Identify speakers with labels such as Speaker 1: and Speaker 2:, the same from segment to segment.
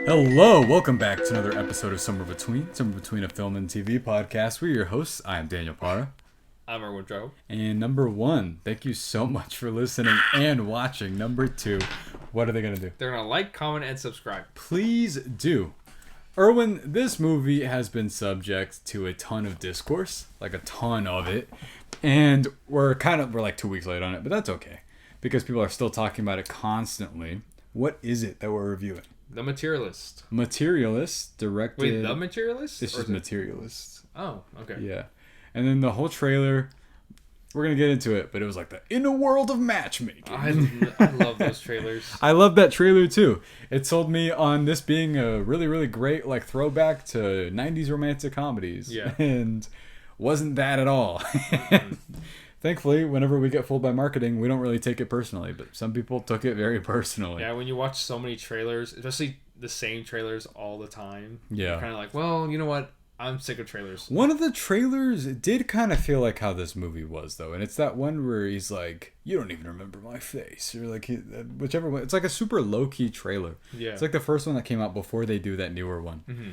Speaker 1: Hello, welcome back to another episode of Somewhere Between a Film and TV podcast. We're your hosts. I am Daniel Parra.
Speaker 2: I'm Erwin.
Speaker 1: And number one, thank you so much for listening and watching. Number two, what are they going to do?
Speaker 2: They're going to like, comment, and subscribe.
Speaker 1: Please do. Erwin, this movie has been subject to a ton of discourse, like a ton of it. And we're like 2 weeks late on it, but that's okay. Because people are still talking about it constantly. What is it that we're reviewing?
Speaker 2: The Materialists.
Speaker 1: Materialists, directed...
Speaker 2: Wait, The Materialists?
Speaker 1: It's just Materialists.
Speaker 2: Oh, okay.
Speaker 1: Yeah. And then the whole trailer, we're going to get into it, but it was like in a world of matchmaking.
Speaker 2: I love those trailers.
Speaker 1: I love that trailer too. It sold me on this being a really, really great like throwback to 90s romantic comedies.
Speaker 2: Yeah.
Speaker 1: And wasn't that at all. Thankfully, whenever we get fooled by marketing, we don't really take it personally, but some people took it very personally.
Speaker 2: Yeah, when you watch so many trailers, especially the same trailers all the time,
Speaker 1: yeah,
Speaker 2: you're kind of like, well, you know what? I'm sick of trailers.
Speaker 1: One of the trailers did kind of feel like how this movie was, though, and it's that one where he's like, "You don't even remember my face," or like, whichever one. It's like a super low-key trailer. Yeah, it's like the first one that came out before they do that newer one. Mm-hmm.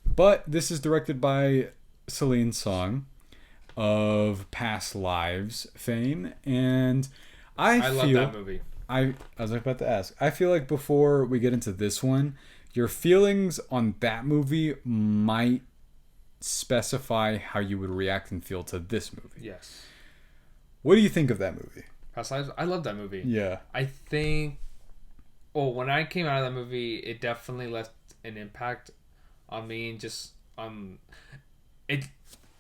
Speaker 1: But this is directed by Celine Song of Past Lives fame, and I love that movie. I was about to ask. I feel like before we get into this one, your feelings on that movie might specify how you would react and feel to this movie.
Speaker 2: Yes.
Speaker 1: What do you think of that movie?
Speaker 2: Past Lives? I love that movie.
Speaker 1: Yeah.
Speaker 2: I think... Well, when I came out of that movie, it definitely left an impact on me and just...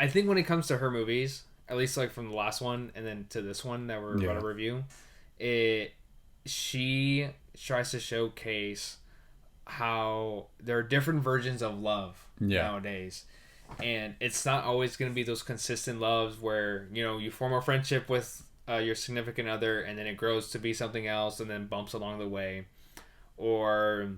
Speaker 2: I think when it comes to her movies, at least like from the last one and then to this one that we're about to review, she tries to showcase how there are different versions of love nowadays. And it's not always going to be those consistent loves where, you know, you form a friendship with your significant other and then it grows to be something else and then bumps along the way. Or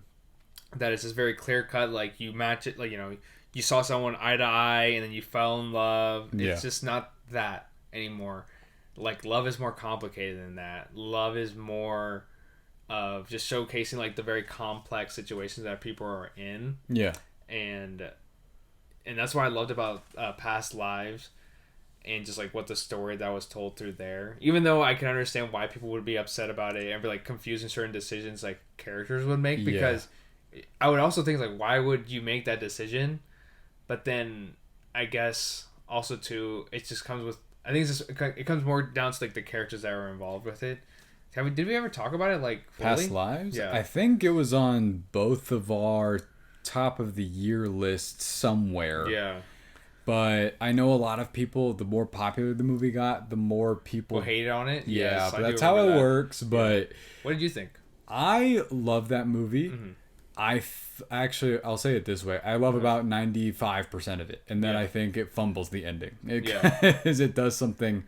Speaker 2: that it's just very clear cut, like you match it, like, you know, you saw someone eye to eye and then you fell in love. Yeah. It's just not that anymore. Like, love is more complicated than that. Love is more of just showcasing like the very complex situations that people are in. Yeah. And that's what I loved about Past Lives and just like what the story that was told through there. Even though I can understand why people would be upset about it and be like confusing certain decisions like characters would make, because I would also think like, why would you make that decision? But then I guess also too, it just comes with, I think it comes more down to like the characters that were involved with it. Did we ever talk about it like fully?
Speaker 1: Past Lives?
Speaker 2: Yeah.
Speaker 1: I think it was on both of our top of the year lists somewhere.
Speaker 2: Yeah.
Speaker 1: But I know a lot of people, the more popular the movie got, the more people
Speaker 2: hated on it.
Speaker 1: Yeah,
Speaker 2: yes,
Speaker 1: but that's how it works. But
Speaker 2: what did you think?
Speaker 1: I love that movie. Mm-hmm. Actually, I'll say it this way. I love about 95% of it. And then I think it fumbles the ending. Because it does something.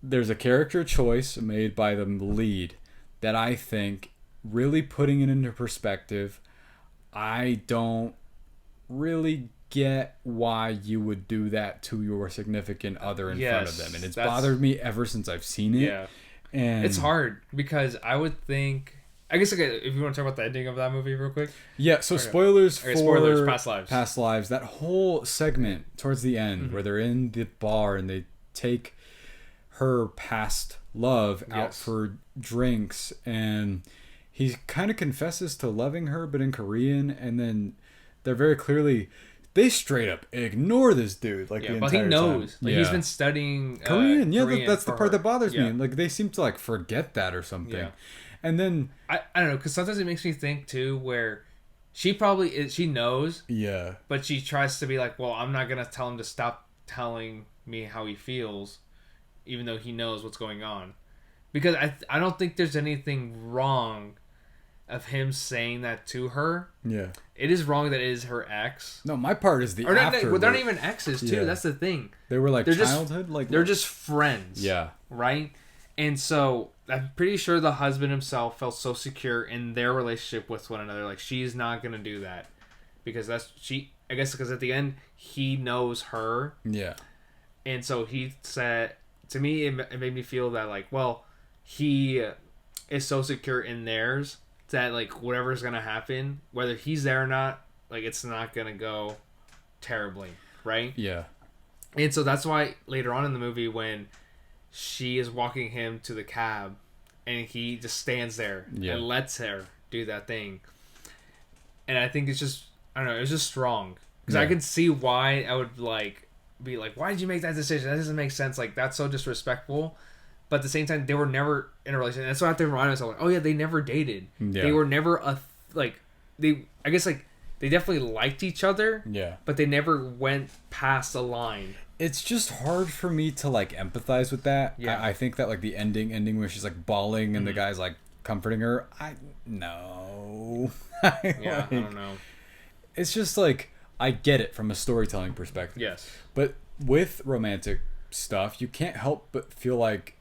Speaker 1: There's a character choice made by the lead that I think, really putting it into perspective, I don't really get why you would do that to your significant other in front of them. And it's bothered me ever since I've seen it. Yeah. And
Speaker 2: it's hard because I would think... I guess if you want to talk about the ending of that movie real quick.
Speaker 1: Yeah, so spoilers for
Speaker 2: Past Lives.
Speaker 1: Past Lives. That whole segment towards the end where they're in the bar and they take her past love out for drinks and he kind of confesses to loving her but in Korean, and then they're very clearly... They straight up ignore this dude like the entire time.
Speaker 2: But he knows. Like he's been studying
Speaker 1: Korean. That's the part that bothers me. Like they seem to like forget that or something. Yeah. And then
Speaker 2: I don't know, because sometimes it makes me think too, where she knows, but she tries to be like, well, I'm not gonna tell him to stop telling me how he feels, even though he knows what's going on, because I don't think there's anything wrong of him saying that to her. Yeah, it is wrong that it is her ex.
Speaker 1: No, my part is the
Speaker 2: or after. They're not even exes too. Yeah. That's the thing.
Speaker 1: They were like childhood,
Speaker 2: they're just friends.
Speaker 1: Yeah,
Speaker 2: right. And so I'm pretty sure the husband himself felt so secure in their relationship with one another. Like, she's not going to do that. Because I guess because at the end, he knows her. Yeah. And so he said, to me, it made me feel that, like, well, he is so secure in theirs that like whatever's gonna happen, whether he's there or not, like it's not gonna go terribly, right?
Speaker 1: Yeah.
Speaker 2: And so that's why later on in the movie, when she is walking him to the cab, and he just stands there and lets her do that thing, and I think it's just, I don't know, it was just strong because I can see why I would like be like, why did you make that decision? That doesn't make sense. Like that's so disrespectful. But at the same time, they were never in a relationship. And so I have to remind myself, like, oh yeah, they never dated. Yeah. They were never I guess like they definitely liked each other.
Speaker 1: Yeah.
Speaker 2: But they never went past a line.
Speaker 1: It's just hard for me to like empathize with that. Yeah. I think that like the ending where she's like bawling and the guy's like comforting her. No.
Speaker 2: I don't know.
Speaker 1: It's just like, I get it from a storytelling perspective.
Speaker 2: Yes.
Speaker 1: But with romantic stuff, you can't help but feel like,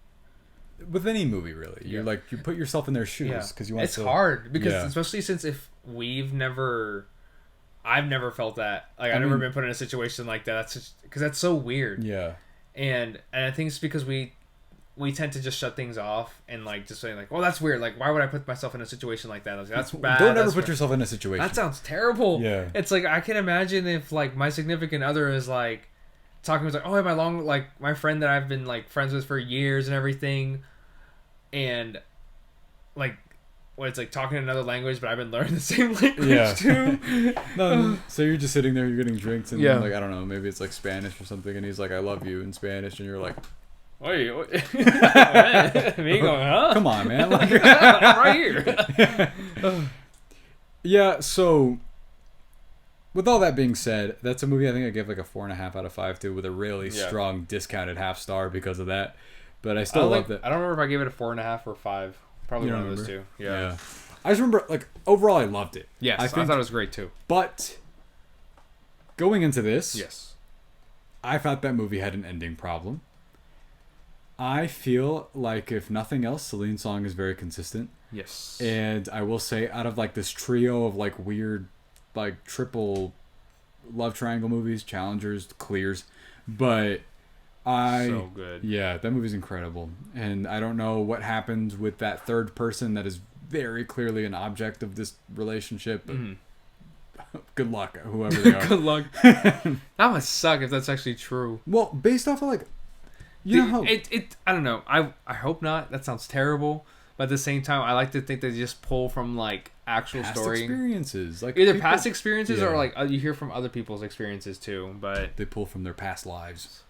Speaker 1: with any movie really, you're like, you put yourself in their shoes because you want
Speaker 2: it's hard because especially since I've never felt that, like I've never been put in a situation like that. That's just because that's so weird. And I think it's because we tend to just shut things off and like just saying like, well, that's weird, like why would I put myself in a situation like that? Like, that's bad.
Speaker 1: Don't ever put yourself in a situation.
Speaker 2: That sounds terrible. It's like, I can imagine if like my significant other is like talking with like, oh, my friend that I've been like friends with for years and everything, and like when it's like talking another language, but I've been learning the same language too.
Speaker 1: No, so you're just sitting there, you're getting drinks, and like, I don't know, maybe it's like Spanish or something, and he's like, I love you in Spanish, and you're like, wait.
Speaker 2: Me going, huh?
Speaker 1: Come on, man. Like,
Speaker 2: I'm right here.
Speaker 1: Yeah, so with all that being said, that's a movie I think I give like a 4.5 out of 5 to, with a really strong discounted half star because of that. But I still love that.
Speaker 2: I don't remember if I gave it a 4.5 or 5. Probably one of those two. Yeah.
Speaker 1: I just remember, like, overall I loved it.
Speaker 2: Yes, I thought it was great too.
Speaker 1: But going into this, I thought that movie had an ending problem. I feel like, if nothing else, Celine Song is very consistent.
Speaker 2: Yes.
Speaker 1: And I will say, out of like this trio of like weird, like triple love triangle movies, challengers, clears, but so good. Yeah, that movie's incredible. And I don't know what happens with that third person that is very clearly an object of this relationship, but good luck, whoever they are.
Speaker 2: Good luck. That must suck if that's actually true.
Speaker 1: Well, based off of like, you know how
Speaker 2: I don't know. I hope not. That sounds terrible. But at the same time, I like to think they just pull from like actual
Speaker 1: past
Speaker 2: story
Speaker 1: experiences, like
Speaker 2: either past experiences or like you hear from other people's experiences too. But
Speaker 1: they pull from their past lives.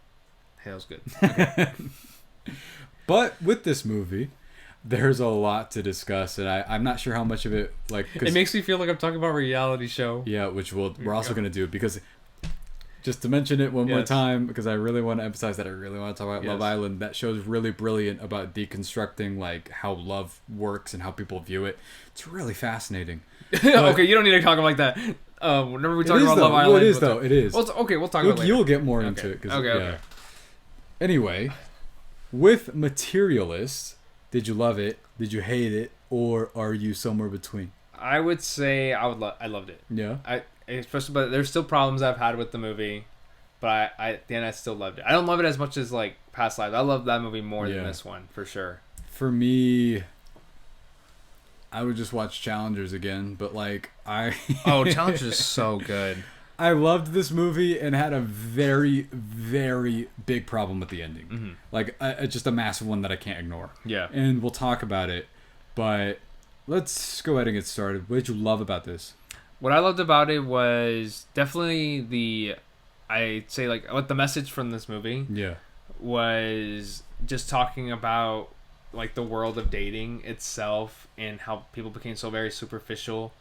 Speaker 2: Hey, that was good.
Speaker 1: Okay. But with this movie, there's a lot to discuss, and I'm not sure how much of it like.
Speaker 2: It makes me feel like I'm talking about a reality show.
Speaker 1: Yeah, which we're also going to do, because just to mention it one more time, because I really want to emphasize that I really want to talk about Love Island. That show is really brilliant about deconstructing like how love works and how people view it. It's really fascinating.
Speaker 2: Okay, you don't need to talk like that. Whenever we talk about Love Island,
Speaker 1: it is though. It is.
Speaker 2: Well, okay, we'll talk about it later.
Speaker 1: You'll get more into it.
Speaker 2: Okay.
Speaker 1: Anyway, with Materialists, did you love it? Did you hate it? Or are you somewhere between?
Speaker 2: I would say I loved it.
Speaker 1: Yeah.
Speaker 2: Especially, but there's still problems I've had with the movie, but at the end I still loved it. I don't love it as much as like Past Lives. I love that movie more than this one, for sure.
Speaker 1: For me, I would just watch Challengers again, but like
Speaker 2: Challengers is so good.
Speaker 1: I loved this movie and had a very, very big problem with the ending. Mm-hmm. Like, just a massive one that I can't ignore. Yeah. And we'll talk about it, but let's go ahead and get started. What did you love about this?
Speaker 2: What I loved about it was definitely I'd say like what the message from this movie was just talking about like the world of dating itself and how people became so very superficial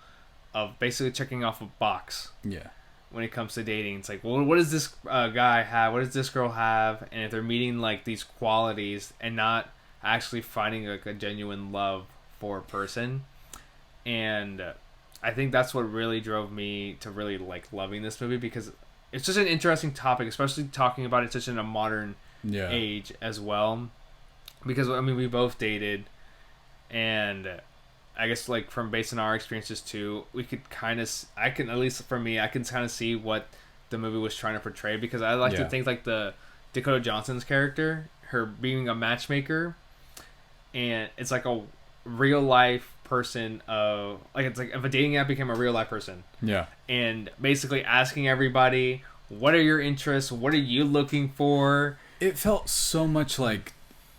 Speaker 2: of basically checking off a box. Yeah. When it comes to dating, it's like, well, what does this guy have? What does this girl have? And if they're meeting like these qualities and not actually finding like a genuine love for a person, and I think that's what really drove me to really like loving this movie, because it's just an interesting topic, especially talking about it such in a modern age as well. Because I mean, we both dated, and I guess like from based on our experiences too, we could kind of, I can, at least for me, I can kind of see what the movie was trying to portray, because I like to think like the Dakota Johnson's character, her being a matchmaker, and it's like a real life person of like it's like if a dating app became a real life person.
Speaker 1: Yeah.
Speaker 2: And basically asking everybody, what are your interests? What are you looking for?
Speaker 1: It felt so much like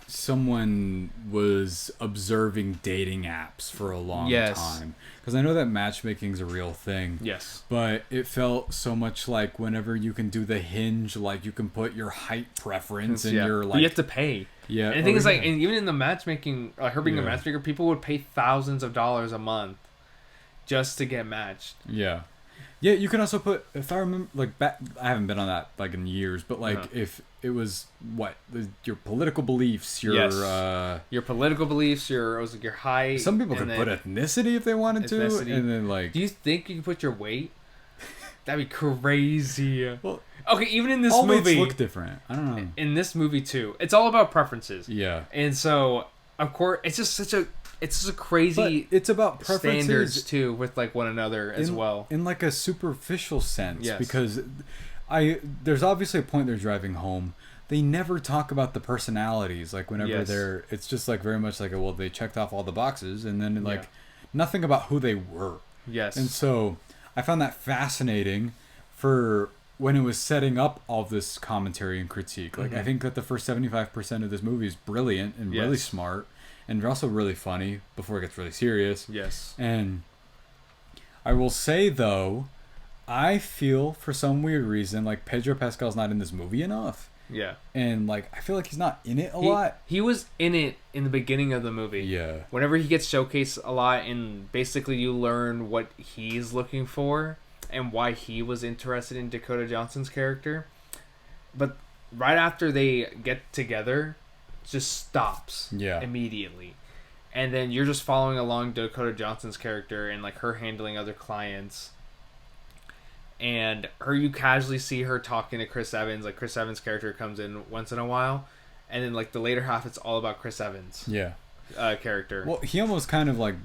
Speaker 1: someone was observing dating apps for a long time. Because I know that matchmaking's a real thing.
Speaker 2: Yes.
Speaker 1: But it felt so much like whenever you can do the Hinge, like you can put your height preference and your like.
Speaker 2: But you have to pay.
Speaker 1: Yeah.
Speaker 2: And the thing is, like, and even in the matchmaking, like her being a matchmaker, people would pay thousands of dollars a month just to get matched.
Speaker 1: Yeah. Yeah, you can also put, if I remember, like, back, I haven't been on that, like, in years, but, like, if it was, your political beliefs, your
Speaker 2: political beliefs, your height.
Speaker 1: Some people could put ethnicity if they wanted to, and then, like...
Speaker 2: Do you think you could put your weight? That'd be crazy.
Speaker 1: Well,
Speaker 2: okay, even in this
Speaker 1: all
Speaker 2: movie...
Speaker 1: All look different. I don't know.
Speaker 2: In this movie, too. It's all about preferences.
Speaker 1: Yeah.
Speaker 2: And so, of course, it's just a crazy
Speaker 1: but it's about preferences
Speaker 2: standards too with like one another as well
Speaker 1: in like a superficial sense.
Speaker 2: Yes.
Speaker 1: Because there's obviously a point they're driving home. They never talk about the personalities, like whenever it's just like very much like well, they checked off all the boxes and then like nothing about who they were.
Speaker 2: Yes.
Speaker 1: And so I found that fascinating for when it was setting up all this commentary and critique. Like I think that the first 75% of this movie is brilliant and really smart. And they're also really funny before it gets really serious.
Speaker 2: Yes.
Speaker 1: And I will say, though, I feel, for some weird reason, like Pedro Pascal's not in this movie enough.
Speaker 2: Yeah.
Speaker 1: And, like, I feel like he's not in it a lot.
Speaker 2: He was in it in the beginning of the movie.
Speaker 1: Yeah.
Speaker 2: Whenever he gets showcased a lot, and basically you learn what he's looking for and why he was interested in Dakota Johnson's character. But right after they get together... just stops immediately, and then you're just following along Dakota Johnson's character and like her handling other clients, and you casually see her talking to Chris Evans. Like Chris Evans' character comes in once in a while, and then like the later half it's all about Chris Evans character.
Speaker 1: Well, he almost kind of like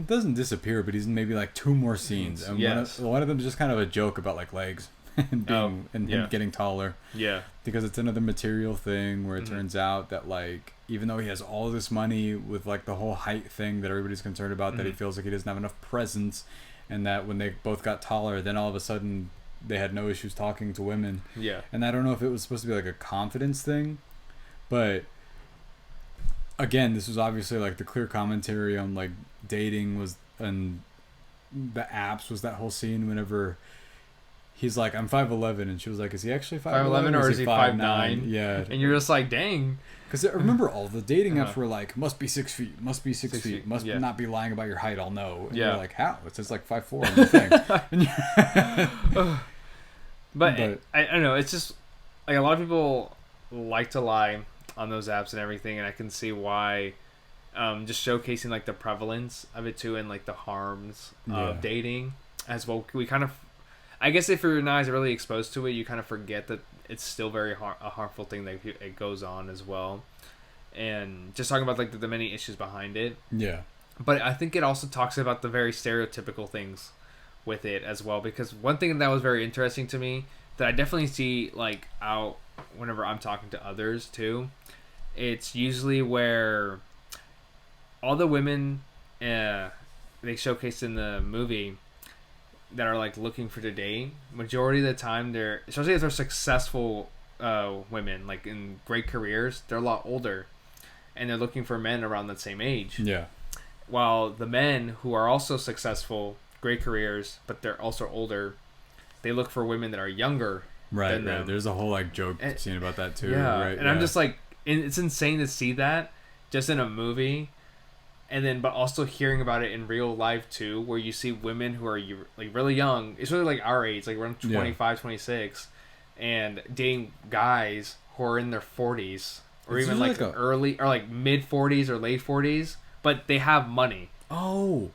Speaker 1: doesn't disappear, but he's in maybe like 2 more scenes, and one of them is just kind of a joke about like legs. And him getting taller. Yeah. Because it's another material thing where it turns out that like even though he has all this money with like the whole height thing that everybody's concerned about, that he feels like he doesn't have enough presence, and that when they both got taller, then all of a sudden they had no issues talking to women. Yeah. And I don't know if it was supposed to be like a confidence thing, but again, this was obviously like the clear commentary on like dating was and the apps was that whole scene whenever he's like, I'm 5'11", and she was like, is he actually 5'11",
Speaker 2: or is he 5'9"?
Speaker 1: Yeah.
Speaker 2: And you're just like, dang.
Speaker 1: Because remember, all the dating apps were like, must be 6 feet, must be 6 feet, must not be lying about your height, I'll know. And you're like, how? It says like 5'4" on the thing.
Speaker 2: But I don't know, it's just, like a lot of people like to lie on those apps and everything, and I can see why, just showcasing like the prevalence of it too, and like the harms of dating as well. We kind of, I guess if you're not really exposed to it, you kind of forget that it's still very a harmful thing that it goes on as well. And just talking about like the many issues behind it. Yeah. But I think it also talks about the very stereotypical things with it as well. Because one thing that was very interesting to me that I definitely see like out whenever I'm talking to others too, it's usually where all the women they showcased in the movie that are like looking for today, majority of the time they're, especially if they're successful women like in great careers, they're a lot older and they're looking for men around that same age. Yeah. While the men who are also successful, great careers, but they're also older, they look for women that are younger than them.
Speaker 1: There's a whole like joke scene about that too. Right.
Speaker 2: And I'm just like, it's insane to see that just in a movie. And then, but also hearing about it in real life too, where you see women who are like really young, it's really like our age, like around 25, 26, and dating guys who are in their 40s or even like early or like mid 40s or late 40s, but they have money. Oh,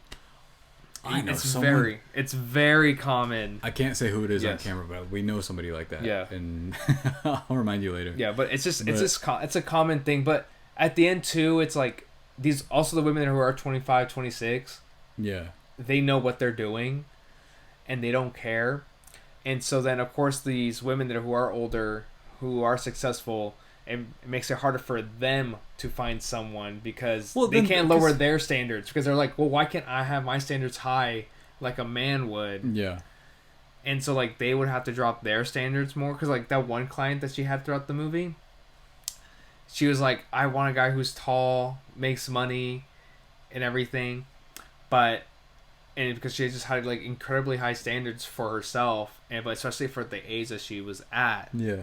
Speaker 2: I know someone. It's very common.
Speaker 1: I can't say who it is on camera, but we know somebody like that. Yeah, and I'll remind you later.
Speaker 2: Yeah, but it's a common thing. But at the end too, it's like. These also the women who are 25, 26. Yeah. They know what they're doing and they don't care. And so then of course these women who are older, who are successful, it makes it harder for them to find someone because they can't lower their standards because they're like, well, why can't I have my standards high like a man would?
Speaker 1: Yeah.
Speaker 2: And so like they would have to drop their standards more because like that one client that she had throughout the movie, she was like, I want a guy who's tall, makes money, and everything, but because she just had like incredibly high standards for herself, but especially for the age that she was at.
Speaker 1: Yeah.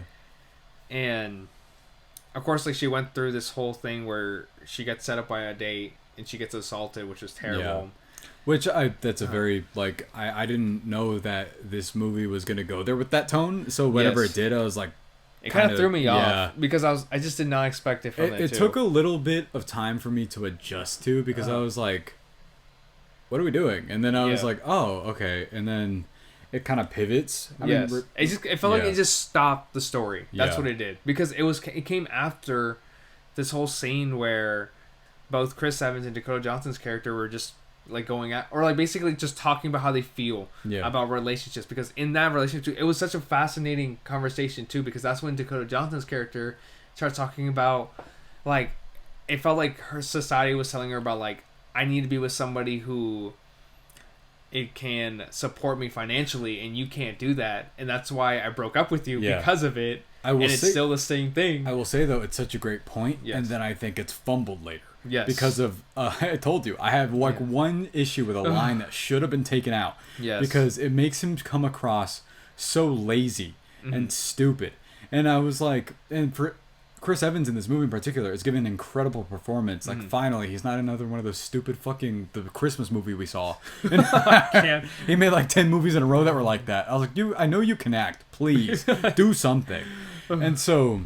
Speaker 2: And of course, like she went through this whole thing where she gets set up by a date and she gets assaulted, which was terrible. Yeah.
Speaker 1: Which that's a very like I didn't know that this movie was gonna go there with that tone. So whenever it did, I was like,
Speaker 2: it kind of threw me off because I just did not expect it from it.
Speaker 1: It took a little bit of time for me to adjust to because I was like, what are we doing? And then I was like, oh, okay. And then it kind of pivots. I mean,
Speaker 2: it felt like it just stopped the story. That's what it did because it came after this whole scene where both Chris Evans and Dakota Johnson's character were just like going at or like basically just talking about how they feel about relationships because in that relationship it was such a fascinating conversation too because that's when Dakota Johnson's character starts talking about like it felt like her society was telling her about like I need to be with somebody who it can support me financially and you can't do that and that's why I broke up with you because of it. It's still the same thing.
Speaker 1: I will say though it's such a great point and then I think it's fumbled later. Yes. Because of I told you I have like one issue with a line that should have been taken out. Yes. Because it makes him come across so lazy and stupid. And I was like, and for Chris Evans in this movie in particular is giving an incredible performance. Like finally, he's not another one of those stupid fucking the Christmas movie we saw. He made like 10 movies in a row that were like that. I was like, I know you can act. Please do something. And so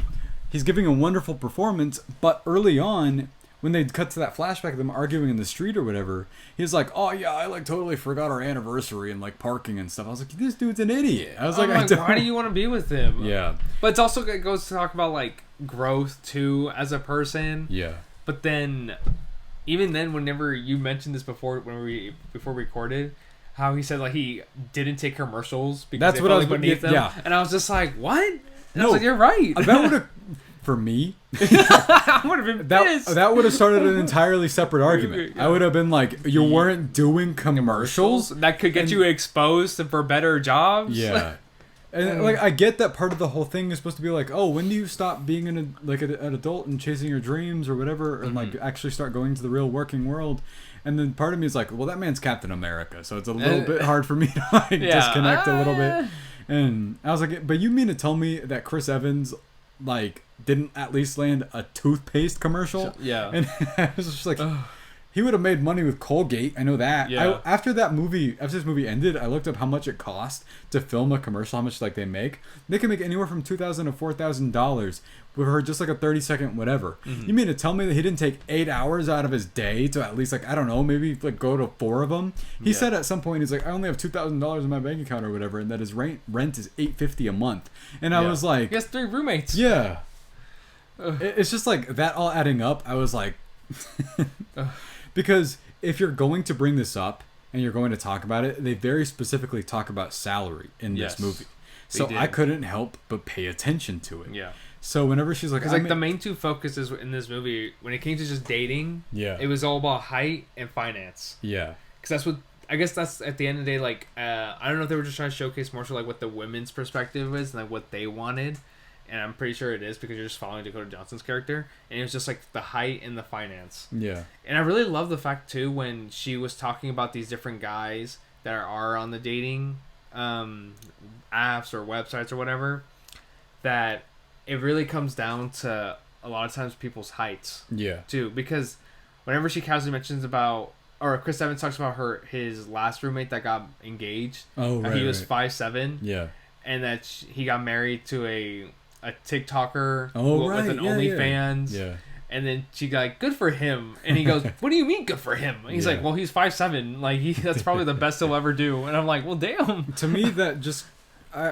Speaker 1: he's giving a wonderful performance, but early on, when they cut to that flashback of them arguing in the street or whatever, he's like, oh yeah, I like totally forgot our anniversary and like parking and stuff. I was like, this dude's an idiot. I was like,
Speaker 2: why do you want to be with him? Yeah. But it's also, it goes to talk about like growth too as a person. Yeah. But then, even then, whenever you mentioned this before we recorded, how he said like he didn't take commercials because that's what I was beneath them. Yeah. And I was just like, what? And I was like, you're right.
Speaker 1: That would have, for me,
Speaker 2: I would have been pissed.
Speaker 1: That would have started an entirely separate argument. Yeah. I would have been like, you weren't doing commercials
Speaker 2: that could get you exposed for better jobs.
Speaker 1: Yeah. And like I get that part of the whole thing is supposed to be like, oh, when do you stop being an adult and chasing your dreams or whatever, and like actually start going to the real working world? And then part of me is like, well, that man's Captain America, so it's a little bit hard for me to like disconnect a little bit. And I was like, but you mean to tell me that Chris Evans like didn't at least land a toothpaste commercial? Yeah. And I was just like, he would have made money with Colgate. I know that. Yeah. After this movie ended, I looked up how much it cost to film a commercial, how much like they make. They can make anywhere from $2,000 to $4,000 with her just like a 30-second whatever. You mean to tell me that he didn't take 8 hours out of his day to at least like, I don't know, maybe like go to 4 of them? He said at some point, he's like, I only have $2,000 in my bank account or whatever, and that his rent is $850 a month. And I was like,
Speaker 2: he has 3 roommates.
Speaker 1: Yeah. It's just like that all adding up. I was like, because if you're going to bring this up and you're going to talk about it, they very specifically talk about salary in this movie. So I couldn't help but pay attention to it. Yeah. So whenever she's like,
Speaker 2: because like the main 2 focuses in this movie, when it came to just dating, it was all about height and finance. Yeah. Because that's what, I guess that's at the end of the day, like, I don't know if they were just trying to showcase more so like what the women's perspective is and like what they wanted. And I'm pretty sure it is because you're just following Dakota Johnson's character. And it was just like the height and the finance. Yeah. And I really love the fact too when she was talking about these different guys that are on the dating apps or websites or whatever, that it really comes down to a lot of times people's heights. Yeah. Too. Because whenever she casually mentions about, or Chris Evans talks about his last roommate that got engaged. Oh, right. He was 5'7". Yeah. And that he got married to a TikToker with an OnlyFans. Yeah. And then she like, good for him. And he goes, what do you mean good for him? And he's like, well, he's 5'7". Like that's probably the best he'll ever do. And I'm like, well, damn.
Speaker 1: To me, that just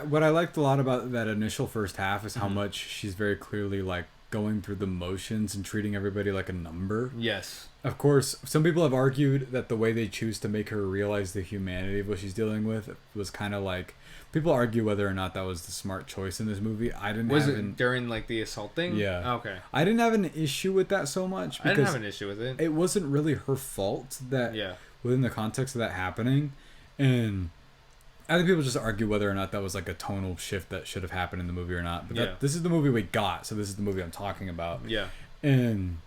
Speaker 1: what I liked a lot about that initial first half is how much she's very clearly like going through the motions and treating everybody like a number.
Speaker 2: Yes.
Speaker 1: Of course, some people have argued that the way they choose to make her realize the humanity of what she's dealing with was kind of like... People argue whether or not that was the smart choice in this movie. I didn't
Speaker 2: Was it during, like, the assault thing?
Speaker 1: Yeah.
Speaker 2: Okay.
Speaker 1: I didn't have an issue with that so much.
Speaker 2: I didn't have an issue with it.
Speaker 1: It wasn't really her fault that...
Speaker 2: Yeah.
Speaker 1: Within the context of that happening. And I think people just argue whether or not that was, like, a tonal shift that should have happened in the movie or not. But this is the movie we got, so this is the movie I'm talking about.
Speaker 2: Yeah.
Speaker 1: And...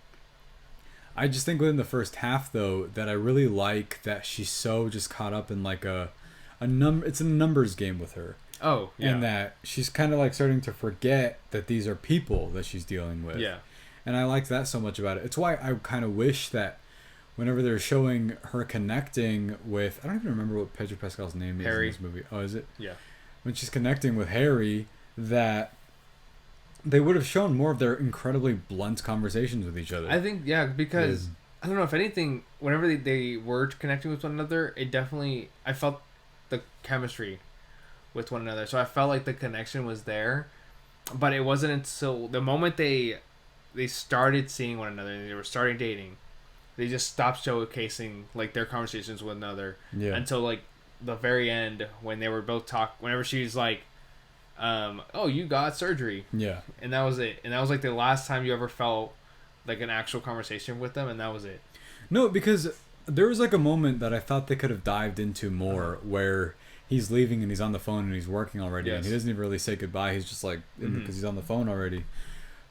Speaker 1: I just think within the first half, though, that I really like that she's so just caught up in, like, it's a numbers game with her.
Speaker 2: Oh, yeah.
Speaker 1: And that she's kind of, like, starting to forget that these are people that she's dealing with.
Speaker 2: Yeah.
Speaker 1: And I like that so much about it. It's why I kind of wish that whenever they're showing her connecting with... I don't even remember what Pedro Pascal's name is in this movie. Oh, is it?
Speaker 2: Yeah.
Speaker 1: When she's connecting with Harry, that... They would have shown more of their incredibly blunt conversations with each other.
Speaker 2: I think, yeah, because, I don't know, if anything, whenever they were connecting with one another, it definitely, I felt the chemistry with one another. So I felt like the connection was there, but it wasn't until the moment they started seeing one another and they were starting dating, they just stopped showcasing, like, their conversations with one another until, like, the very end when they were both whenever she's like, oh, you got surgery.
Speaker 1: Yeah.
Speaker 2: And that was it. And that was like the last time you ever felt like an actual conversation with them, and that was it.
Speaker 1: No, because there was like a moment that I thought they could have dived into more where he's leaving and he's on the phone and he's working already and he doesn't even really say goodbye. He's just like, because he's on the phone already.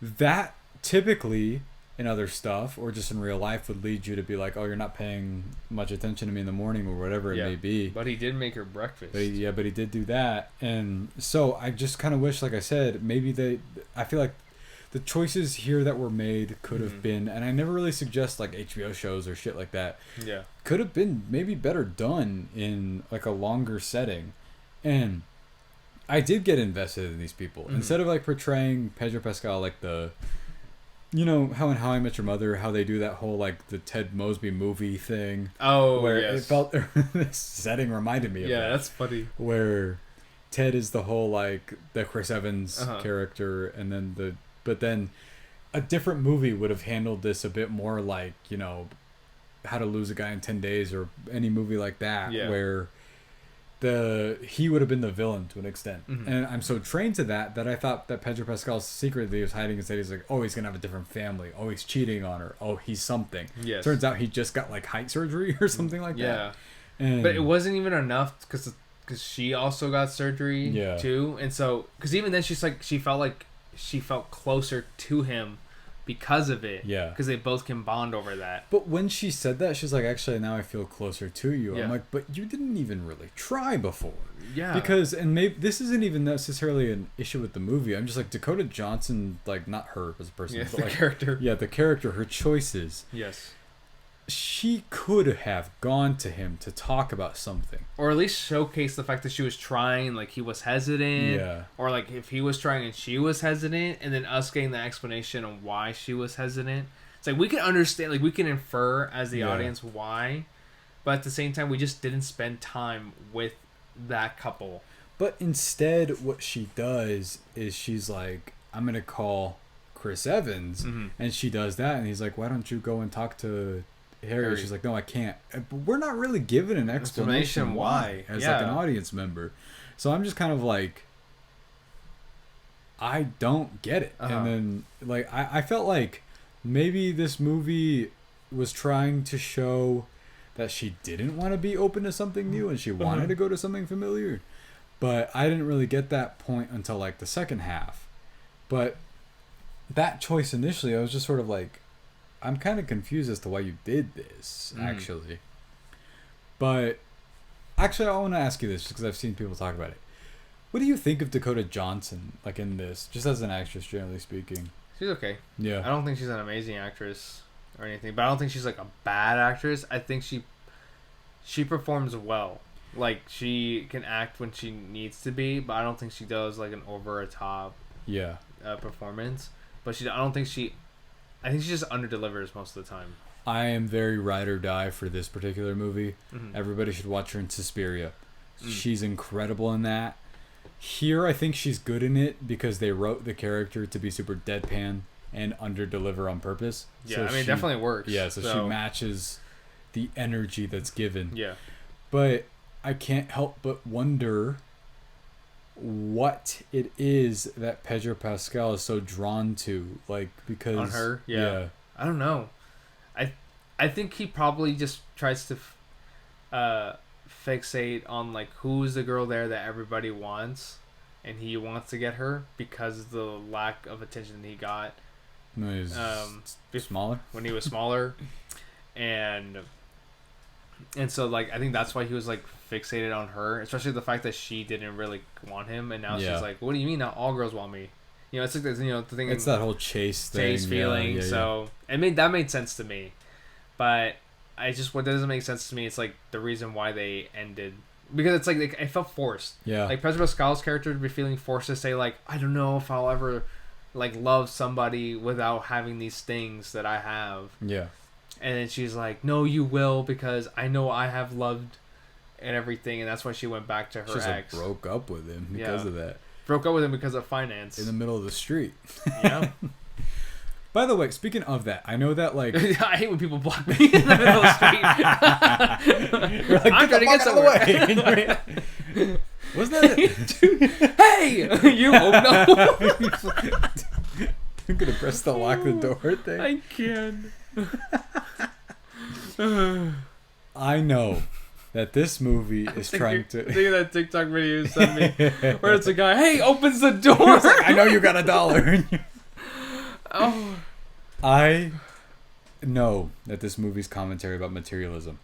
Speaker 1: That typically in other stuff or just in real life would lead you to be like, oh, you're not paying much attention to me in the morning or whatever it may be.
Speaker 2: But he did make her breakfast.
Speaker 1: But he did do that. And so I just kind of wish, like I said, maybe I feel like the choices here that were made could have been, and I never really suggest like HBO shows or shit like that.
Speaker 2: Yeah. Could
Speaker 1: have been maybe better done in like a longer setting. And I did get invested in these people. Instead of like portraying Pedro Pascal like the... You know how in How I Met Your Mother, how they do that whole like the Ted Mosby movie thing.
Speaker 2: Oh,
Speaker 1: where
Speaker 2: yes.
Speaker 1: it felt this setting reminded me of that.
Speaker 2: Yeah, that's funny.
Speaker 1: Where Ted is the whole like the Chris Evans character, and then but then a different movie would have handled this a bit more like, you know, How to Lose a Guy in 10 Days or any movie like that, where he would have been the villain to an extent. And I'm so trained to that I thought that Pedro Pascal's secret that he was hiding is that he's like, oh, he's gonna have a different family, oh, he's cheating on her, oh, he's something. Turns out he just got like height surgery or something like that.
Speaker 2: But it wasn't even enough because she also got surgery too, and so because even then she felt closer to him because of it. Yeah. Because they both can bond over that.
Speaker 1: But when she said that, she's like, actually, now I feel closer to you. I'm like, but you didn't even really try before. Yeah. Because, and maybe this isn't even necessarily an issue with the movie. I'm just like, Dakota Johnson, like, not her as a person.
Speaker 2: Yeah,
Speaker 1: but
Speaker 2: the
Speaker 1: like,
Speaker 2: character.
Speaker 1: Yeah, the character, her choices.
Speaker 2: Yes.
Speaker 1: She could have gone to him to talk about something.
Speaker 2: Or at least showcase the fact that she was trying, like he was hesitant.
Speaker 1: Yeah.
Speaker 2: Or like if he was trying and she was hesitant, and then us getting the explanation on why she was hesitant. It's like we can understand, like we can infer as the audience why, but at the same time we just didn't spend time with that couple.
Speaker 1: But instead what she does is she's like, I'm going to call Chris Evans, and she does that, and he's like, why don't you go and talk to Harry? She's like, no, I can't. But we're not really given an explanation why as like an audience member. So I'm just kind of like, I don't get it. And then like I felt like maybe this movie was trying to show that she didn't want to be open to something new and she wanted to go to something familiar. But I didn't really get that point until like the second half. But that choice initially, I was just sort of like, I'm kind of confused as to why you did this, actually. But actually, I want to ask you this because I've seen people talk about it. What do you think of Dakota Johnson, like in this, just as an actress, generally speaking?
Speaker 2: She's okay.
Speaker 1: Yeah.
Speaker 2: I don't think she's an amazing actress or anything, but I don't think she's like a bad actress. I think she performs well. Like she can act when she needs to be, but I don't think she does like an over a top performance. But I think she just under-delivers most of the time.
Speaker 1: I am very ride or die for this particular movie. Everybody should watch her in Suspiria. She's incredible in that. Here, I think she's good in it because they wrote the character to be super deadpan and under-deliver on purpose.
Speaker 2: Yeah, so I mean, it definitely works.
Speaker 1: Yeah, so she matches the energy that's given.
Speaker 2: Yeah.
Speaker 1: But I can't help but wonder what it is that Pedro Pascal is so drawn to, like, because
Speaker 2: on her. Yeah. I don't know. I think he probably just tries to fixate on like who's the girl there that everybody wants, and he wants to get her because of the lack of attention he got.
Speaker 1: No, he's smaller
Speaker 2: when he was smaller, and so like I think that's why he was like fixated on her, especially the fact that she didn't really want him, and now she's like, "What do you mean? Not all girls want me?" You know, it's like this, you know, the thing.
Speaker 1: It's that whole chase
Speaker 2: feeling. So that made sense to me, but what doesn't make sense to me is like the reason why they ended, because it's like it felt forced. Yeah. Like Pedro Pascal's character would be feeling forced to say like, I don't know if I'll ever like love somebody without having these things that I have. Yeah. And then she's like, no, you will, because I know I have loved and everything, and that's why she went back to her ex.
Speaker 1: Like broke up with him because of that.
Speaker 2: Broke up with him because of finance.
Speaker 1: In the middle of the street. Yeah. By the way, speaking of that, I know that like
Speaker 2: I hate when people block me in the middle of the street. You're like, I'm trying to get somewhere. Wasn't that it? Hey! You no.
Speaker 1: I'm gonna press the lock the door thing.
Speaker 2: I can.
Speaker 1: I know that this movie is trying to.
Speaker 2: Think of that TikTok video you sent me, where it's a guy, hey, opens the door.
Speaker 1: Like, I know you got $1. Oh. I know that this movie's commentary about materialism,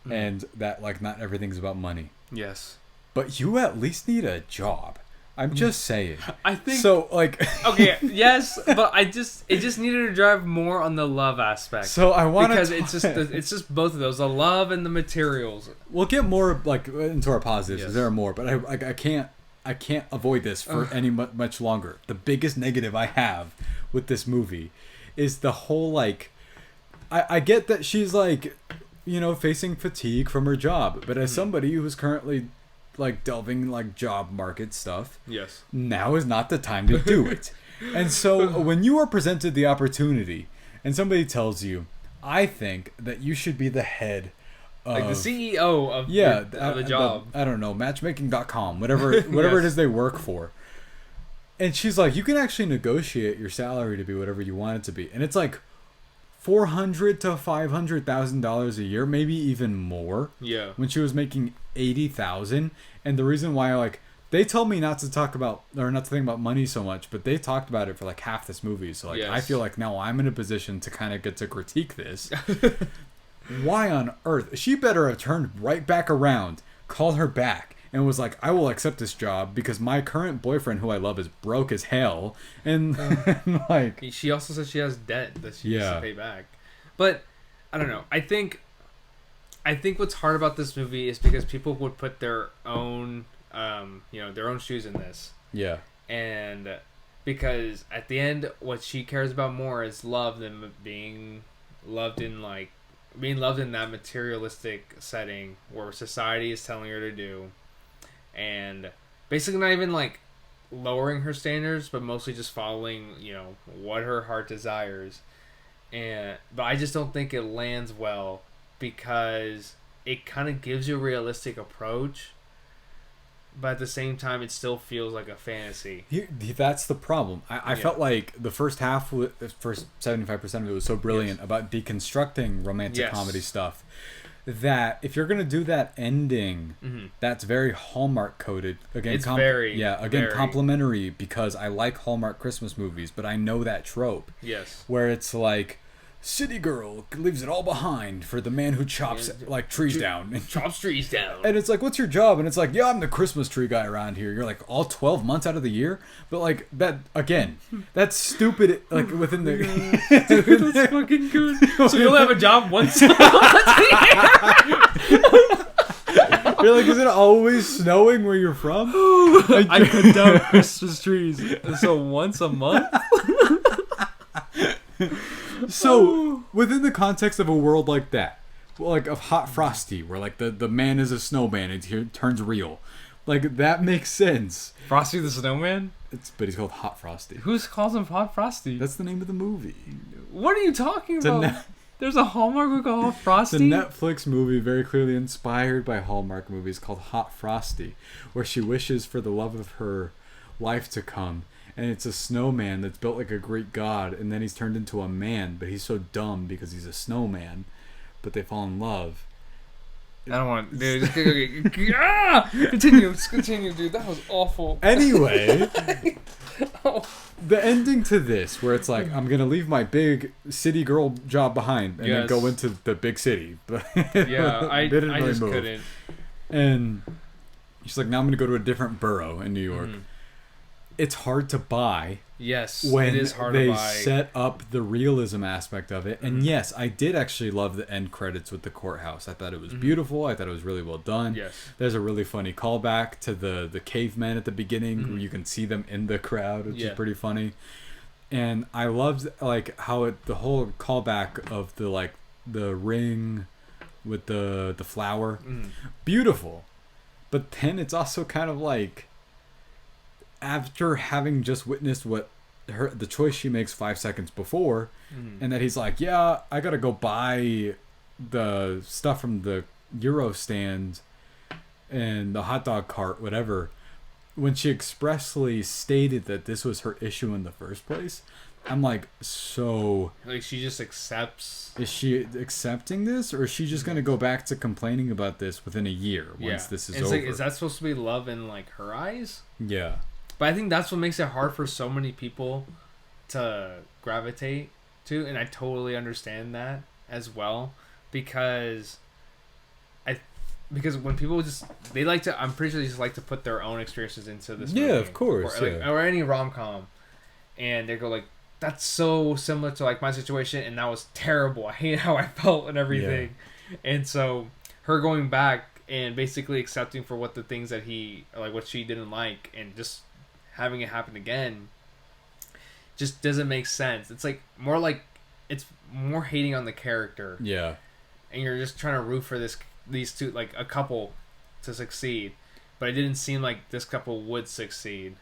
Speaker 1: and that like not everything's about money. Yes. But you at least need a job. I'm just saying.
Speaker 2: I think
Speaker 1: so. Like,
Speaker 2: okay, yes, but it just needed to drive more on the love aspect.
Speaker 1: So I want
Speaker 2: because it's just both of those, the love and the materials.
Speaker 1: We'll get more like into our positives. Yes. There are more, but I can't avoid this for any much longer. The biggest negative I have with this movie is the whole like. I get that she's like, you know, facing fatigue from her job, but as somebody who's currently like delving like job market stuff, yes, now is not the time to do it. And so when you are presented the opportunity and somebody tells you, I think that you should be the head of,
Speaker 2: like the CEO of the job,
Speaker 1: I don't know, matchmaking.com, whatever it is they work for, and she's like, you can actually negotiate your salary to be whatever you want it to be, and it's like $400,000 to $500,000 a year, maybe even more. Yeah. When she was making $80,000, and the reason why, like, they told me not to think about money so much, but they talked about it for like half this movie. So like, yes. I feel like now I'm in a position to kind of get to critique this. Why on earth? She better have turned right back around, called her back, and was like, I will accept this job because my current boyfriend, who I love, is broke as hell. And like,
Speaker 2: she also says she has debt that she needs to pay back. But I don't know. I think what's hard about this movie is because people would put their own, their own shoes in this. Yeah. And because at the end, what she cares about more is love than being loved in that materialistic setting where society is telling her to do. And basically not even like lowering her standards, but mostly just following, what her heart desires. But I just don't think it lands well because it kind of gives you a realistic approach, but at the same time, it still feels like a fantasy.
Speaker 1: That's the problem. I felt like the first 75% of it was so brilliant about deconstructing romantic comedy stuff, that if you're gonna do that ending, that's very Hallmark coded. Again,
Speaker 2: it's
Speaker 1: complimentary because I like Hallmark Christmas movies, but I know that trope. Yes, where it's like, city girl leaves it all behind for the man who chops trees down.
Speaker 2: Chops trees down.
Speaker 1: And it's like, what's your job? And it's like, yeah, I'm the Christmas tree guy around here. You're like, all 12 months out of the year? But like, that, again, that's stupid, like within the...
Speaker 2: Dude, that's fucking good. So you only have a job once a year?
Speaker 1: You're like, is it always snowing where you're from?
Speaker 2: Like, I cut down Christmas trees. So once a month?
Speaker 1: So, within the context of a world like that, like of Hot Frosty, where like the man is a snowman and he turns real, like that makes sense.
Speaker 2: Frosty the Snowman?
Speaker 1: But he's called Hot Frosty.
Speaker 2: Who calls him Hot Frosty?
Speaker 1: That's the name of the movie.
Speaker 2: What are you talking about? There's a Hallmark movie called Hot Frosty?
Speaker 1: It's a Netflix movie very clearly inspired by Hallmark movies called Hot Frosty, where she wishes for the love of her life to come. And it's a snowman that's built like a Greek god, and then he's turned into a man, but he's so dumb because he's a snowman. But they fall in love.
Speaker 2: I don't want to... Dude, continue, dude. That was awful.
Speaker 1: Anyway... The ending to this, where it's like, I'm going to leave my big city girl job behind and then go into the big city.
Speaker 2: Yeah, I just couldn't.
Speaker 1: And she's like, now I'm going to go to a different borough in New York. Mm-hmm. It's hard to buy.
Speaker 2: Yes,
Speaker 1: when
Speaker 2: it is hard
Speaker 1: they
Speaker 2: to buy.
Speaker 1: set up the realism aspect of it. And yes, I did actually love the end credits with the courthouse. I thought it was beautiful. I thought it was really well done.
Speaker 2: Yes.
Speaker 1: There's a really funny callback to the cavemen at the beginning where you can see them in the crowd, which is pretty funny. And I loved like how the whole callback of the ring with the flower. Beautiful. But then it's also kind of like, after having just witnessed the choice she makes 5 seconds before, and that he's like, yeah, I gotta go buy the stuff from the Euro stand and the hot dog cart, whatever, when she expressly stated that this was her issue in the first place, I'm like, so...
Speaker 2: Like, she just accepts...
Speaker 1: Is she accepting this, or is she just gonna go back to complaining about this within a year once this is over?
Speaker 2: Like, is that supposed to be love in, like, her eyes?
Speaker 1: Yeah.
Speaker 2: But I think that's what makes it hard for so many people to gravitate to, and I totally understand that as well, because when people they like to, I'm pretty sure they just like to put their own experiences into this movie.
Speaker 1: Yeah, of course.
Speaker 2: Or any rom-com, and they go like, that's so similar to like my situation, and that was terrible. I hate how I felt and everything. Yeah. And so her going back and basically accepting for what the things that what she didn't like, and just having it happen again just doesn't make sense. It's it's more hating on the character.
Speaker 1: Yeah. And
Speaker 2: you're just trying to root for these two, like a couple, to succeed. But it didn't seem like this couple would succeed.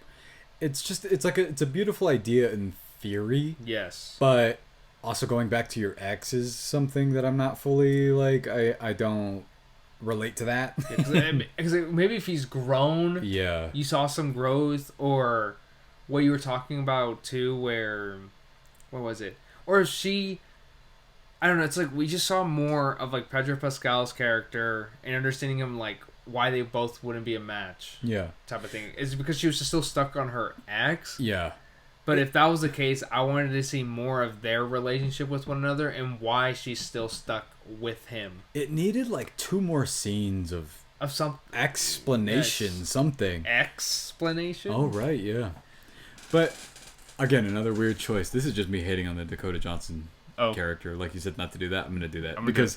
Speaker 2: It's
Speaker 1: a beautiful idea in theory.
Speaker 2: Yes.
Speaker 1: But also going back to your ex is something that I'm not fully I don't relate to that.
Speaker 2: Because maybe if he's grown, you saw some growth, or what you were talking about too, where was it, or if she, I don't know, it's like we just saw more of like Pedro Pascal's character and understanding him, like why they both wouldn't be a match, type of thing. Is it because she was just still stuck on her ex? But if that was the case, I wanted to see more of their relationship with one another and why she's still stuck with him.
Speaker 1: It needed like 2 more scenes of
Speaker 2: some
Speaker 1: explanation, something.
Speaker 2: Explanation?
Speaker 1: Oh, right, yeah. But, again, another weird choice. This is just me hating on the Dakota Johnson character. Like you said, not to do that. I'm going to do that. Because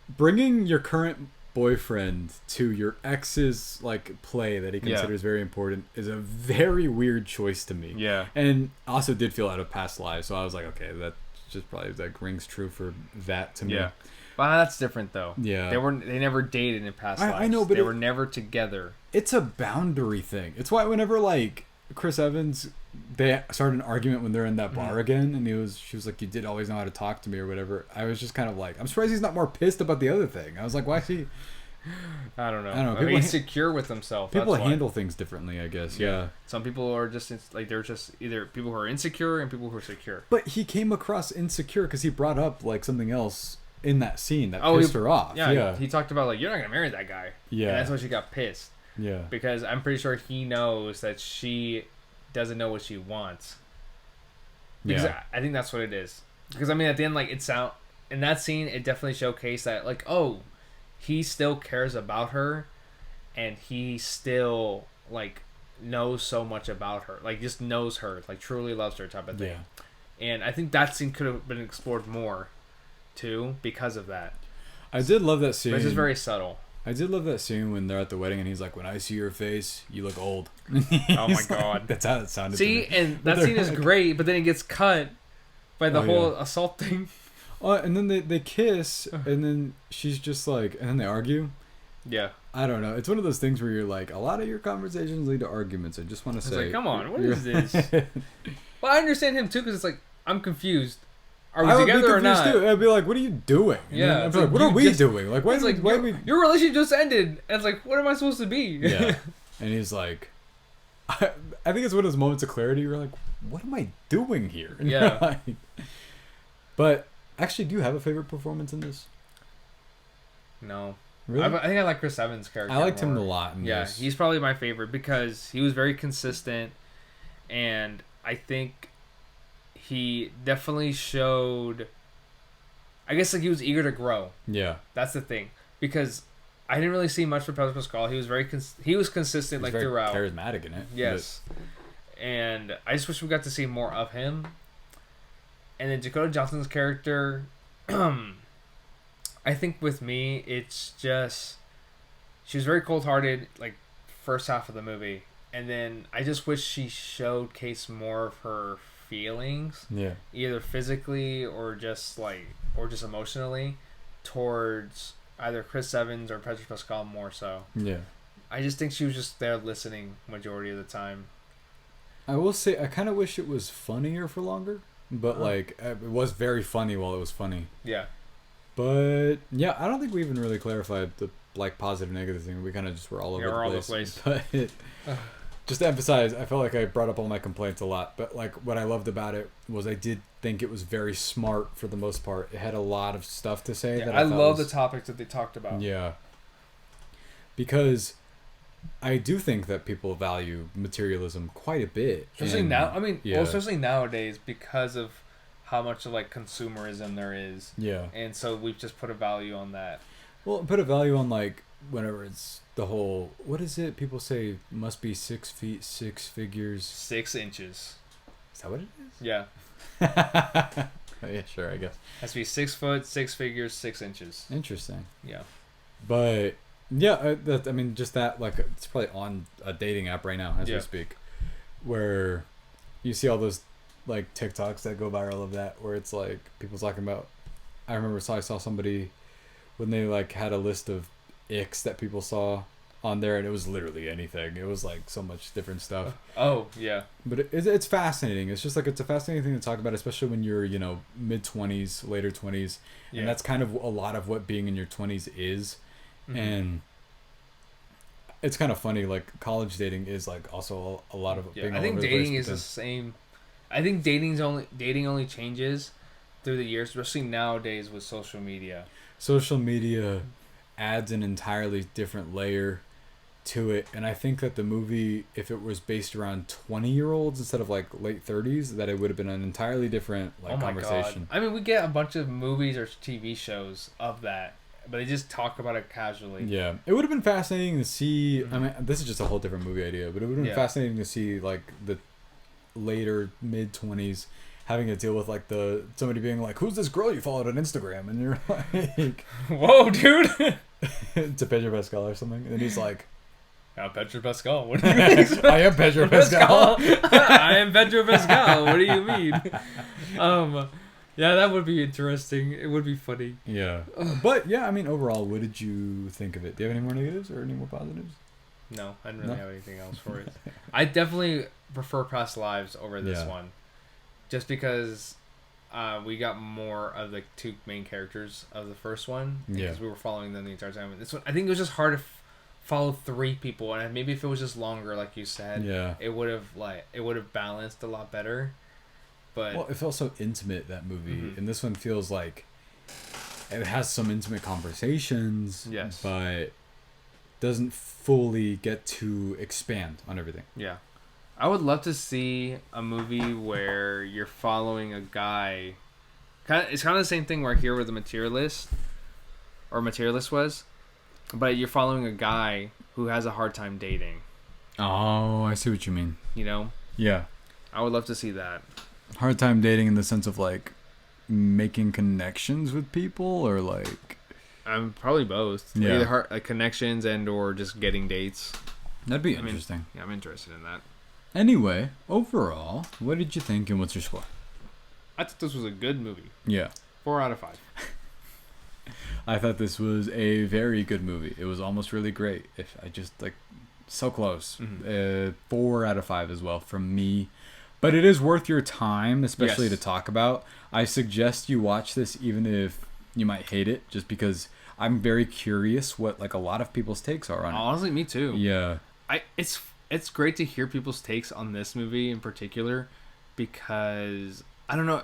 Speaker 1: bringing your current boyfriend to your ex's like play that he considers very important is a very weird choice to me.
Speaker 2: Yeah.
Speaker 1: And also did feel out of past lives, so I was like, okay, that just probably rings true for that to me.
Speaker 2: Yeah. But that's different though.
Speaker 1: Yeah.
Speaker 2: They never dated in past lives.
Speaker 1: I know, but
Speaker 2: they were never together.
Speaker 1: It's a boundary thing. It's why whenever like Chris Evans, they started an argument when they're in that bar again, and she was like, you did always know how to talk to me or whatever. I was just kind of like, I'm surprised he's not more pissed about the other thing. I was like, why is he...
Speaker 2: I don't know. People insecure with themselves.
Speaker 1: People handle things differently, I guess. Yeah.
Speaker 2: Some people are just like, they're just either people who are insecure and people who are secure.
Speaker 1: But he came across insecure because he brought up like something else in that scene that pissed her off.
Speaker 2: Yeah. He talked about like, you're not gonna marry that guy.
Speaker 1: Yeah.
Speaker 2: And that's why she got pissed.
Speaker 1: Yeah.
Speaker 2: Because I'm pretty sure he knows that she doesn't know what she wants. Because I think that's what it is. Because I mean, at the end, like in that scene, it definitely showcased that like, oh, he still cares about her, and he still like knows so much about her, like just knows her, like truly loves her, type of thing. Yeah. And I think that scene could have been explored more, too, because of that.
Speaker 1: I did love that scene.
Speaker 2: But it's just very subtle.
Speaker 1: I did love that scene when they're at the wedding and he's like, when I see your face, you look old.
Speaker 2: Oh my god.
Speaker 1: That's how it sounded.
Speaker 2: See, and that scene is great, but then it gets cut by the whole assault thing.
Speaker 1: And then they kiss, and then she's just like, and then they argue,
Speaker 2: Yeah.
Speaker 1: I don't know. It's one of those things where you're like, a lot of your conversations lead to arguments. I just want to say,
Speaker 2: like, come on, what is this? Well, I understand him too, because it's like, I'm confused. Are we together or not?
Speaker 1: Too. I'd be like, what are you doing? And
Speaker 2: yeah.
Speaker 1: I'd be like, what are we doing? Like, why?
Speaker 2: It's like, your relationship just ended. And it's like, what am I supposed to be?
Speaker 1: Yeah. And he's like, I think it's one of those moments of clarity. You're like, what am I doing here? And
Speaker 2: yeah.
Speaker 1: Like, but actually, do you have a favorite performance in this?
Speaker 2: No.
Speaker 1: Really?
Speaker 2: I think I like Chris Evans' character.
Speaker 1: I liked him a lot in
Speaker 2: this.
Speaker 1: this.
Speaker 2: He's probably my favorite because he was very consistent, and I think he definitely showed. I guess like he was eager to grow.
Speaker 1: Yeah,
Speaker 2: that's the thing, because I didn't really see much from Pedro Pascal. He was very consistent like throughout.
Speaker 1: Charismatic in it.
Speaker 2: Yes, and I just wish we got to see more of him. And then Dakota Johnson's character, I think with me, it's just she was very cold-hearted like first half of the movie, and then I just wish she showcased more of her feelings, either physically or just emotionally, towards either Chris Evans or Pedro Pascal more so.
Speaker 1: Yeah,
Speaker 2: I just think she was just there listening majority of the time.
Speaker 1: I will say I kind of wish it was funnier for longer, but like it was very funny while it was funny.
Speaker 2: Yeah.
Speaker 1: But yeah, I don't think we even really clarified the like positive negative thing. We kind of just were all over the place. But just to emphasize, I felt like I brought up all my complaints a lot. But like what I loved about it was I did think it was very smart for the most part. It had a lot of stuff to say.
Speaker 2: Yeah,
Speaker 1: that
Speaker 2: I love the topics that they talked about.
Speaker 1: Yeah. Because I do think that people value materialism quite a bit.
Speaker 2: Especially now. I mean, especially nowadays because of how much of like consumerism there is.
Speaker 1: Yeah.
Speaker 2: And so we've just put a value on that.
Speaker 1: Well, put a value on like whenever it's the whole, what is it? People say must be 6 feet, 6 figures.
Speaker 2: 6 inches.
Speaker 1: Is that what it is?
Speaker 2: Yeah.
Speaker 1: Yeah, sure, I guess.
Speaker 2: Has to be 6 foot, 6 figures, 6 inches.
Speaker 1: Interesting.
Speaker 2: Yeah.
Speaker 1: But yeah, I mean, just that, like, it's probably on a dating app right now as we speak, where you see all those like TikToks that go viral of that, where it's like people talking about. I remember I saw somebody when they like had a list of icks that people saw on there, and it was literally anything. It was like so much different stuff.
Speaker 2: Oh yeah.
Speaker 1: But it's fascinating. It's just like it's a fascinating thing to talk about, especially when you're mid-20s, later 20s, and that's kind of a lot of what being in your 20s is. Mm-hmm. And it's kind of funny, like college dating is like also a lot of being
Speaker 2: I think dating is the same. I think dating only changes through the years, especially nowadays with social media. Social
Speaker 1: media adds an entirely different layer to it, and I think that the movie, if it was based around 20-year-olds instead of like late 30s, that it would have been an entirely different conversation.
Speaker 2: God. I mean, we get a bunch of movies or TV shows of that, but they just talk about it casually.
Speaker 1: Yeah, it would have been fascinating to see. I mean, this is just a whole different movie idea, but it would have been fascinating to see like the later mid-20s having to deal with like somebody being like, "Who's this girl you followed on Instagram?" And you're like,
Speaker 2: "Whoa, dude!"
Speaker 1: to Pedro Pascal or something, and then he's like,
Speaker 2: Pedro Pascal. What do you mean?
Speaker 1: I am Pedro Pascal.
Speaker 2: I am Pedro Pascal. What do you mean? Yeah, that would be interesting. It would be funny.
Speaker 1: Yeah, but yeah, I mean, overall, what did you think of it? Do you have any more negatives or any more positives?
Speaker 2: No, I didn't really have anything else for it. I definitely prefer Past Lives over this one, just because we got more of the 2 main characters of the first one, because we were following them the entire time. This one, I think it was just hard to follow 3 people, and maybe if it was just longer, like you said, it would have balanced a lot better. But
Speaker 1: it felt so intimate, that movie, and this one feels like it has some intimate conversations, but doesn't fully get to expand on everything.
Speaker 2: Yeah. I would love to see a movie where you're following a guy. It's kind of the same thing where here with the Materialist was, but you're following a guy who has a hard time dating.
Speaker 1: Oh, I see what you mean. Yeah.
Speaker 2: I would love to see that.
Speaker 1: Hard time dating in the sense of like making connections with people, or like
Speaker 2: probably both.
Speaker 1: Yeah.
Speaker 2: Either connections and or just getting dates.
Speaker 1: That'd be interesting.
Speaker 2: Yeah, I'm interested in that.
Speaker 1: Anyway, overall, what did you think and what's your score?
Speaker 2: I thought this was a good movie.
Speaker 1: Yeah.
Speaker 2: 4 out of 5.
Speaker 1: I thought this was a very good movie. It was almost really great. If I just like so close. 4 out of 5 as well from me. But it is worth your time, especially to talk about. I suggest you watch this even if you might hate it, just because I'm very curious what like a lot of people's takes are on it.
Speaker 2: Honestly, me too.
Speaker 1: Yeah.
Speaker 2: It's great to hear people's takes on this movie in particular, because I don't know,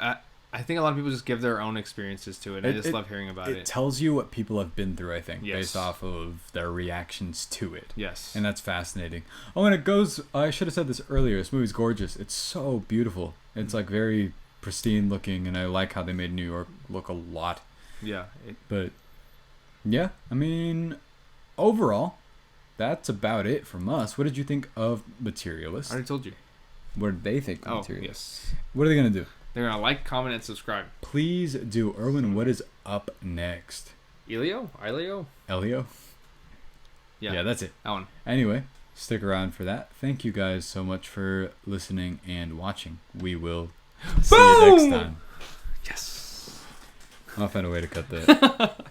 Speaker 2: I think a lot of people just give their own experiences to it. And I just love hearing about it.
Speaker 1: It tells you what people have been through, I think, based off of their reactions to it.
Speaker 2: Yes.
Speaker 1: And that's fascinating. Oh, and it goes, I should have said this earlier, this movie's gorgeous. It's so beautiful. It's like very pristine looking, and I like how they made New York look a lot.
Speaker 2: Yeah.
Speaker 1: But, yeah, I mean, overall, that's about it from us. What did you think of Materialists?
Speaker 2: I already told you.
Speaker 1: What did they think of
Speaker 2: Materialists?
Speaker 1: Yes. What are they going to do?
Speaker 2: They're going to like, comment, and subscribe.
Speaker 1: Please do. Erwin, what is up next?
Speaker 2: Elio?
Speaker 1: Elio? Yeah, that's it.
Speaker 2: That one.
Speaker 1: Anyway, stick around for that. Thank you guys so much for listening and watching. We will see you next time.
Speaker 2: Yes.
Speaker 1: I'll find a way to cut that.